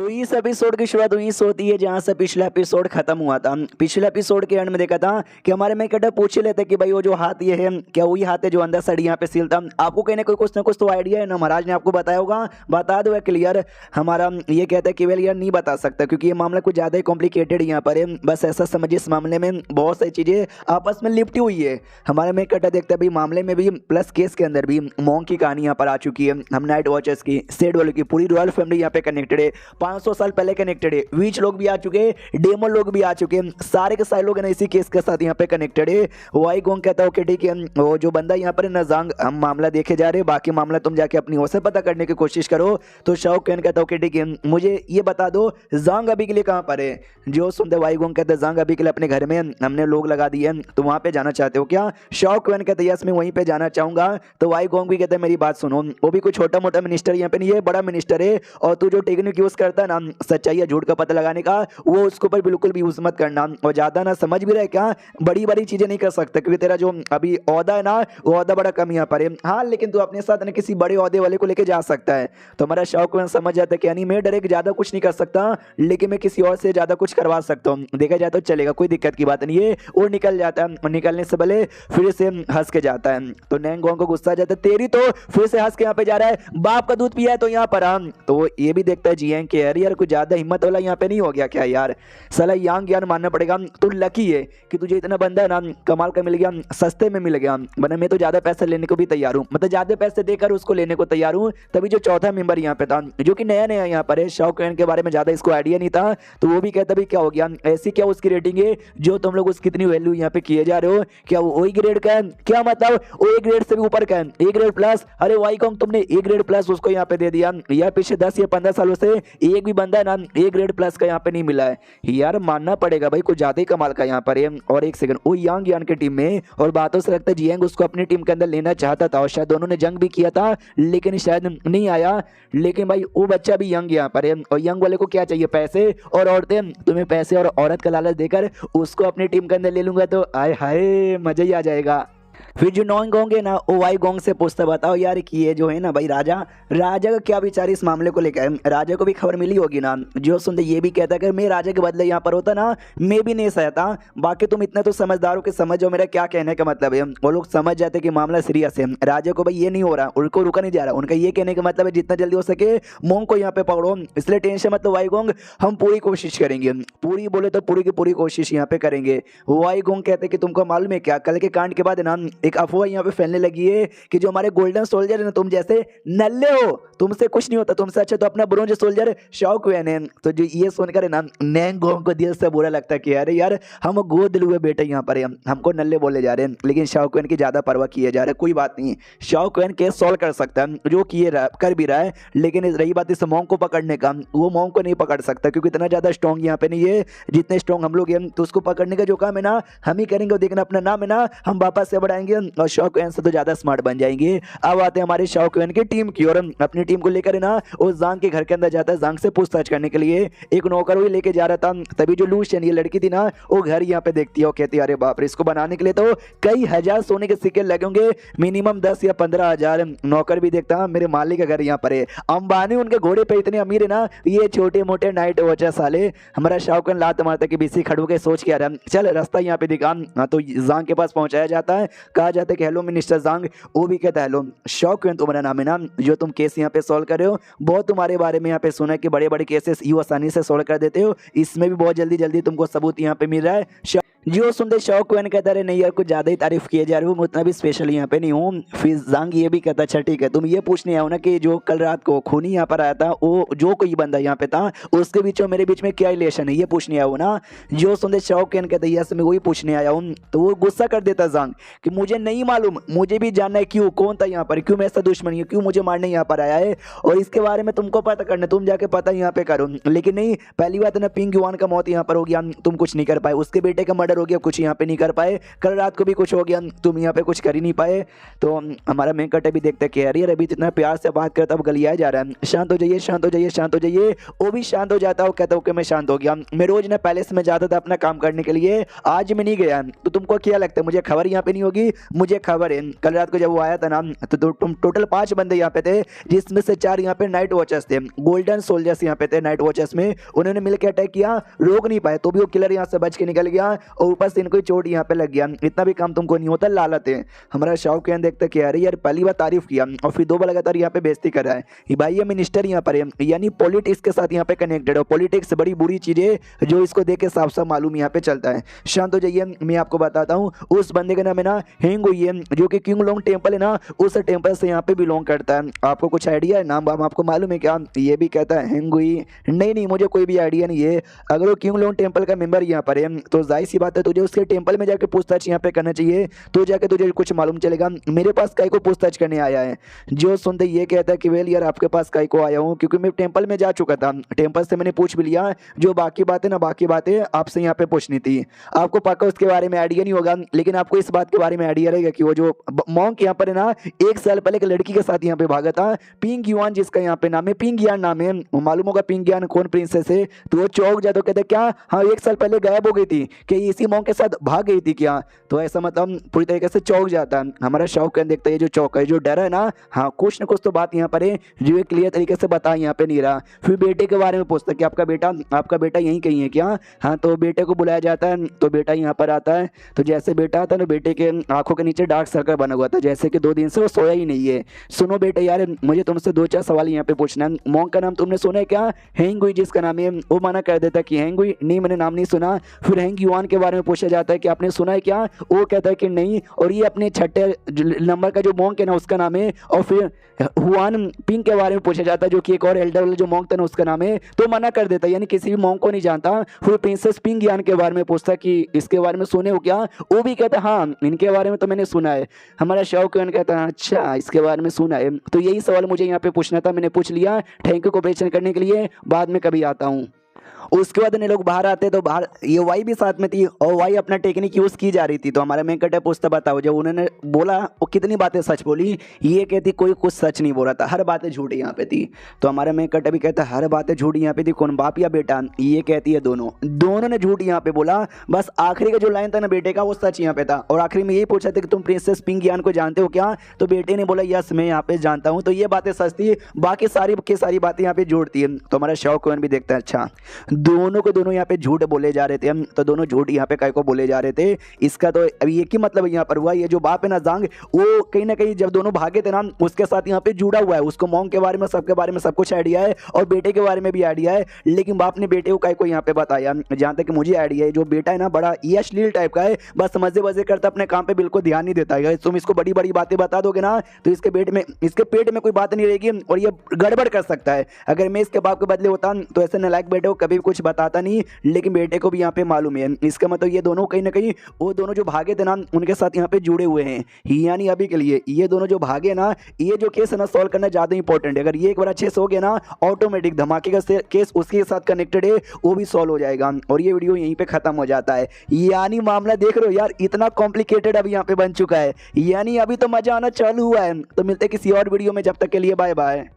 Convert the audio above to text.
तो इस एपिसोड की शुरुआत वहीं से होती है जहां से पिछला एपिसोड खत्म हुआ था। पिछले एपिसोड के एंड में देखा था कि हमारे में कटा पूछ ही लेते कि भाई वो जो हाथ ये है क्या वही हाथ है जो अंदर साइड यहाँ पे सील था। आपको कहीं ना कुछ तो आइडिया है ना, महाराज ने आपको बताया होगा, बता दो क्लियर। हमारा ये कहता है कि वेल यार नहीं बता सकता क्योंकि ये मामला कुछ ज़्यादा ही कॉम्प्लिकेटेड यहाँ पर है। बस ऐसा समझिए इस मामले में बहुत सारी चीज़ें आपस में लिपटी हुई है। हमारे में कटा देखता है भाई मामले में भी प्लस केस के अंदर भी मॉन्क की कहानी यहाँ पर आ चुकी है। हम नाइट वॉचर्स की सेड वालों की पूरी रॉयल फैमिली यहाँ पे कनेक्टेड है। 500 साल पहले कनेक्टेड है। वीच लोग भी आ चुके हैं, डेमन लोग भी आ चुके हैं, सारे के सारे लोग है ना इसी केस के साथ यहाँ पे कनेक्टेड है। वाई गोंग कहता है ओके ठीक है, वो जो बंदा यहाँ पर ना जांग, हम मामला देखे जा रहे हैं, बाकी मामला तुम जाके अपनी ओर से पता करने की कोशिश करो। तो शाओ कैन कहता है ओके ठीक है, मुझे ये बता दो जांग अभी के लिए कहाँ पर है। जो सुनते वाई गोंग कहता है जांग अभी के लिए अपने घर में हमने लोग लगा दिए, तो वहाँ पे जाना चाहते हो क्या। शाओ कैन कहता है यस मैं वहीं पे जाना चाहूंगा। तो वाई गोंग भी कहता है मेरी बात सुनो, वो भी कोई छोटा मोटा मिनिस्टर यहाँ पे नहीं है, बड़ा मिनिस्टर है। और तू जो टेक्निक यूज करता है ना सच्चाई या झूठ का पता लगाने का, वो उसके ऊपर बिल्कुल भी यूज मत करना। और ज्यादा ना समझ भी रहे क्या, बड़ी बड़ी चीजें नहीं कर सकता क्योंकि तेरा जो अभी ओहदा है ना वो ओहदा बड़ा कम यहाँ पर है। हाँ लेकिन तू अपने साथ ना किसी बड़े ओहदे वाले को लेके जा सकता है। तो हमारा शौक समझ जाता है कि यानी मैं डायरेक्ट ज्यादा कुछ नहीं कर सकता लेकिन मैं किसी और से ज्यादा कुछ करवा सकता हूँ। देखा जाए तो चलेगा, कोई दिक्कत की बात नहीं है। वो निकल जाता है और निकलने से पहले फिर से हंस के जाता है। तो नैंगोंग को गुस्सा आ जाता है, तेरी तो फिर से हंस के यहाँ पे जा रहा है, बाप का दूध पिया है तो यहाँ पर हम। तो वो ये भी देखता है जियांग के यार कुछ ज्यादा हिम्मत वाला यहाँ पे नहीं हो गया क्या यार, साला यांग यार मानना पड़ेगा। तू लकी है कि तुझे इतना बंदा है ना कमाल का मिल गया, सस्ते में मिल गया, वरना मैं तो ज्यादा पैसे लेने को भी तैयार हूँ, मतलब ज्यादा पैसे देकर उसको लेने को तैयार हूँ। तभी जो चौथा मेंबर यहाँ पे था जो कि नया नया यहाँ पर है, शाओ कैन के बारे में ज्यादा इसको आइडिया नहीं था, तो वो भी कहता भी क्या हो गया, ऐसी क्या उसकी रेटिंग है जो तुम लोग उसकी इतनी वैल्यू यहाँ पे किए जा रहे हो, क्या वो वही ग्रेड का है, क्या मतलब वो ए ग्रेड से भी ऊपर का है, ए ग्रेड प्लस। अरे वाई कॉन्ग तुमने ए ग्रेड प्लस उसको यहाँ पे दे दिया, या पिछले 10 या 15 सालों से एक भी बंदा ना ए ग्रेड प्लस का यहाँ पे नहीं मिला है यार, मानना पड़ेगा भाई कुछ ज्यादा ही कमाल का यहाँ पर है। और एक सेकंड, वो यांग यान की टीम में, और बातों से लगता है जियांग उसको अपनी टीम के अंदर लेना चाहता था और शायद दोनों ने जंग भी किया था लेकिन शायद नहीं आया। लेकिन भाई वो बच्चा भी यंग यहाँ पर है और यंग वाले को क्या चाहिए, पैसे और औरतें। तुम्हें पैसे और औरत का लालच देकर उसको अपनी टीम के अंदर ले लूंगा तो आय हाय मजा ही आ जाएगा। फिर जो नॉइंग होंगे ना वो वाई गोंग से पूछता बताओ यार कि ये जो है ना भाई राजा का क्या विचार इस मामले को लेकर, राजा को भी खबर मिली होगी ना। जो सुनते ये भी कहता कि मैं राजा के बदले यहाँ पर होता ना मैं भी नहीं सहता। बाकी तुम इतना तो समझदार हो कि समझो मेरा क्या कहने का मतलब है। वो लोग समझ जाते कि मामला सीरियस है, राजा को भाई ये नहीं हो रहा, उनको रुका नहीं जा रहा। उनका ये कहने का मतलब है जितना जल्दी हो सके मोंग को यहाँ पे पकड़ो, इसलिए टेंशन मतलब वाई गोंग हम पूरी कोशिश करेंगे, पूरी बोले तो पूरी की पूरी कोशिश यहाँ पे करेंगे। वाई गोंग कहते कि तुमको मालूम है क्या कल के कांड के बाद ना एक अफवाह यहाँ पे फैलने लगी है कि जो हमारे गोल्डन सोल्जर है ना तुम जैसे नल्ले हो, तुमसे कुछ नहीं होता, तुमसे अच्छा तो अपना ब्रोंज सोल्जर शाओ कैन है। तो जो ये सुनकर है ना नैंगोंग को दिल से बुरा लगता है कि अरे यार हम गोद लिए हुए बेटे यहाँ पर हमको नल्ले बोले जा रहे हैं, लेकिन शाओ कैन की ज्यादा परवाह किए जा रहे हैं। कोई बात नहीं, शाओ कैन केस सॉल्व कर सकता है, जो किए कर भी रहा है। लेकिन रही बात इस मोंग को पकड़ने का, वो मोंग को नहीं पकड़ सकता क्योंकि इतना ज्यादा स्ट्रॉन्ग यहाँ पे नहीं है जितने स्ट्रॉन्ग हम लोग हैं। तो उसको पकड़ने का जो काम है ना हम ही करेंगे, देखना अपना नाम है ना हम वापस से बढ़ाएंगे और शाओ कैन से तो ज्यादा स्मार्ट बन जाएंगे। अब आते हैं हमारे शाओ कैन की टीम की, और अपनी टीम को लेकर ना उस जांग के घर के अंदर जाता है जांग से पूछताछ करने के लिए। एक नौकर भी लेके जा रहा था, तभी जो लूशियन ये लड़की थी ना वो घर यहाँ पे देखती है और कहती है अरे बाप रे इसको बनाने के लिए तो कई हजार सोने के सिक्के लगेंगे, मिनिमम 10 या 15,000। नौकर भी देखता मेरे मालिक का घर यहाँ पर है, अंबानी उनके घोड़े पे इतने अमीर है ना, ये छोटे मोटे नाइट वॉचर साले। हमारा शाओ कैन लात मारता कि बीसी खड़ू के सोच के आ रहा है, चल रास्ता यहाँ पे दिखा। तो जांग के पास पहुंचाया जाता है, कहा जाता है कि हेलो मिनिस्टर जांग। वो भी कहता है हेलो शाओ कैन तुम्हारा नाम है ना, जो तुम केस यहाँ पे सॉल्व कर रहे हो, बहुत तुम्हारे बारे में यहाँ पे सुना है कि बड़े बड़े केसेस यू आसानी से सॉल्व कर देते हो, इसमें भी बहुत जल्दी जल्दी तुमको सबूत यहाँ पे मिल रहा है। जो सुनते शाओ कैन कहता रहे नहीं यार कुछ ज्यादा ही तारीफ किए जा रहे हो, मैं उतना भी स्पेशल यहाँ पे नहीं हूँ। फिर जांग ये भी कहता अच्छा ठीक है, तुम ये पूछने आओ ना कि जो कल रात को खूनी यहाँ पर आया था वो जो कोई बंदा यहाँ पे था उसके बीच में मेरे बीच में क्या रिलेशन है ये पूछने आओ ना। जो सुनते शाओ कैन कहता यस मैं वही पूछने आया हूँ। तो वो गुस्सा कर देता जांग कि मुझे नहीं मालूम, मुझे भी जानना है क्यों कौन था यहाँ पर, क्यों मैं ऐसा दुश्मन है, क्यों मुझे मारने यहाँ पर आया है, और इसके बारे में तुमको पता करना, तुम जाके पता यहाँ पे करो। लेकिन नहीं, पहली बात ना पिंग युआन का मौत यहाँ पर हो गया, तुम कुछ नहीं कर पाए, उसके बेटे का मर्डर मर्डर हो गया, कुछ यहाँ पे नहीं कर पाए, कल रात को भी कुछ हो गया, तुम यहाँ पे कुछ कर ही नहीं पाए। तो हमारा मेन कट भी देखते कह रही है अभी इतना प्यार से बात करता, अब गलियाया जा रहा है, शांत हो जाइए, शांत हो जाइए, शांत हो जाइए। वो भी शांत हो जाता है, वो कहता है ओके मैं शांत हो गया, मैं रोज ना पैलेस में जाता था अपना काम करने के लिए, आज मैं नहीं गया, तो तुमको क्या लगता है मुझे खबर यहाँ पे नहीं होगी? मुझे खबर है, कल रात को जब वो आया था ना तो तुम टोटल 5 बंदे यहाँ पे थे, जिसमें से 4 यहाँ पे नाइट वॉचर्स थे, गोल्डन सोल्जर्स यहाँ पे थे नाइट वॉचर्स में, उन्होंने मिलकर अटैक किया, रोक नहीं पाए, तो भी वो किलर यहाँ से बच के निकल गया और ऊपर से इनको चोट यहाँ पे लग गया। इतना भी काम तुमको नहीं होता, लालत है। हमारा शाहरुख खान देखते कि अरे यार पहली बार तारीफ किया और फिर 2 बार लगातार यहाँ पे बेइज्जती कर रहा है, ये भाई ये मिनिस्टर यहाँ पर है, यानी पॉलिटिक्स के साथ यहाँ पे कनेक्टेड है, पॉलिटिक्स बड़ी बुरी चीज है जो इसको देख के साफ साफ मालूम यहाँ पे चलता है। शांत हो जाइए, मैं आपको बताता हूँ, उस बंदे का नाम है ना हेंग हुई है, जो कि किंग लोंग टेम्पल है ना, उस टेम्पल से यहाँ पे बिलोंग करता है। आपको कुछ आइडिया है? नाम वाम आपको मालूम है क्या? ये भी कहता है हेंग हुई, नहीं मुझे कोई भी आइडिया नहीं है। अगर वो किंग लोंग टेम्पल का मेंबर यहाँ पर है तो जाहिर सी बात है तुझे उसके टेम्पल में जाके पूछताछ यहाँ पे करना चाहिए, तो जाके तुझे कुछ मालूम चलेगा। मेरे पास काई को पूछताछ करने आया है? जो सुनते ये कहता है कि वेल यार आपके पास काई को आया हूँ, क्योंकि मैं टेम्पल में जा चुका था, टेम्पल से मैंने पूछ भी लिया, जो बाकी बातें ना बाकी बातें आपसे यहाँ पे पूछनी थी। आपको पक्का उसके बारे में आइडिया नहीं होगा, लेकिन आपको इस बात के बारे में आइडिया रहेगा कि वो जो मॉन्क यहाँ पर है ना 1 साल पहले एक लड़की के साथ यहाँ पे भागा था, पिंग युआन जिसका यहाँ पे नाम है, पिंग यान नाम है, मालूम होगा पिंग यान कौन प्रिंसेस है। तो वो चौक जाता, कहते क्या हाँ 1 साल पहले गायब हो गई थी कि इसी मॉन्क के साथ भाग गई थी क्या? तो ऐसा मतलब पूरी तरीके से चौक जाता है। हमारा शाहरुख खान देखता है ये जो चौक है, जो डर है ना, हाँ कुछ न कुछ तो बात यहाँ पर है जो ये क्लियर तरीके से बता यहाँ पे नहीं रहा। फिर बेटे के बारे में पूछता कि आपका बेटा यहीं कहीं है क्या? हाँ तो बेटे को बुलाया जाता है, तो बेटा यहाँ पर आता है, तो जैसे बेटा आता है ना बेटे के आंखों के नीचे डार्क सर्कल बना हुआ था, जैसे कि 2 दिन से वो सोया ही नहीं है। सुनो बेटे यार मुझे तुमसे 2-4 सवाल यहाँ पे पूछना है। मॉन्क का नाम तुमने सुना है क्या? हेंग हुई जिसका नाम है, वो मना कर देता कि हेंग हुई नहीं मैंने नाम नहीं सुना। फिर हेंग युआन के बारे में पूछा जाता है कि आपने सुना है क्या? वो कहता है कि नहीं, और ये अपने 6 नंबर का जो मॉन्क है ना उसका नाम है। और फिर हुआन पिंग के बारे में पूछा जाता है जो कि एक और एल्डर वाला जो मॉन्क था ना उसका नाम है, तो मना कर देता है, यानी किसी भी मॉन्क को नहीं जानता। फिर प्रिंसेस पिंग यान के बारे में पूछता कि इसके बारे में सुने हो क्या? वो भी कहता है हाँ इनके बारे में तो मैंने सुना है। हमारा शाहरुख खान कहता है अच्छा इसके बारे में सुना है। तो यही सवाल मुझे यहाँ पे पूछना था, मैंने पूछ लिया, थैंक यू कोऑपरेशन करने के लिए, बाद में कभी आता हूँ। उसके बाद लोग बाहर आते तो बाहर ये वाई भी साथ में थी और वाई अपना टेक्निक यूज़ की जा रही थी। तो हमारा मेन कट पूछता बताओ जब उन्होंने बोला वो कितनी बातें सच बोली, ये कहती कोई कुछ सच नहीं बोल रहा था, हर बातें झूठी यहाँ पे थी। तो हमारा मेन कट भी कहता हर बातें झूठी यहाँ पे थी, कौन बाप या बेटा? ये कहती है दोनों ने झूठ यहाँ पे बोला, बस आखिरी का जो लाइन था ना बेटे का वो सच यहाँ पे था। और आखिरी में यही पूछा था कि तुम प्रिंसेस पिंग यान को जानते हो क्या? तो बेटे ने बोला यस मैं यहाँ पे जानता हूँ। तो ये बातें सच थी, बाकी सारी की सारी बातें यहाँ पे झूठ थी। तो हमारा शाहरुख खान भी देखता है अच्छा दोनों को दोनों यहाँ पे झूठ बोले जा रहे थे, हम तो दोनों झूठ यहाँ पे काय को बोले जा रहे थे। इसका तो अभी एक ही मतलब यहाँ पर हुआ, ये जो बाप है ना जांग, वो कहीं ना कहीं जब दोनों भागे थे ना उसके साथ यहाँ पे जुड़ा हुआ है, उसको मॉन्क के बारे में सबके बारे में सब कुछ आइडिया है और बेटे के बारे में भी आइडिया है। लेकिन बाप ने बेटे को काय को यहाँ पे बताया, जहाँ तक मुझे आइडिया है जो बेटा है ना बड़ा ये अश्लील टाइप का है, बस मजे मजे करता अपने काम पे बिल्कुल ध्यान नहीं देता है। तुम इसको बड़ी बड़ी बातें बता दोगे ना तो इसके पेट में कोई बात नहीं रहेगी और ये गड़बड़ कर सकता है। अगर मैं इसके बाप के बदले होता तो ऐसे नालायक बेटे को कभी कुछ बताता नहीं, लेकिन बेटे को भी यहाँ पे मालूम है। इसका मतलब ये दोनों कहीं ना कहीं वो दोनों जो भागे थे ना उनके साथ यहाँ पे जुड़े हुए हैं, यानी अभी के लिए ये दोनों जो भागे ना ये जो केस है ना सॉल्व करना ज़्यादा इंपॉर्टेंट है। अगर ये एक बार अच्छे से हो गया ना ऑटोमेटिक धमाके का केस उसके साथ कनेक्टेड है वो भी सॉल्व हो जाएगा और ये वीडियो यहीं पे खत्म हो जाता है। यानी मामला देख रहे हो यार इतना कॉम्प्लिकेटेड अभी यहाँ पे बन चुका है, यानी अभी तो मजा आना चालू हुआ है। तो मिलते हैं किसी और वीडियो में, जब तक के लिए बाय बाय।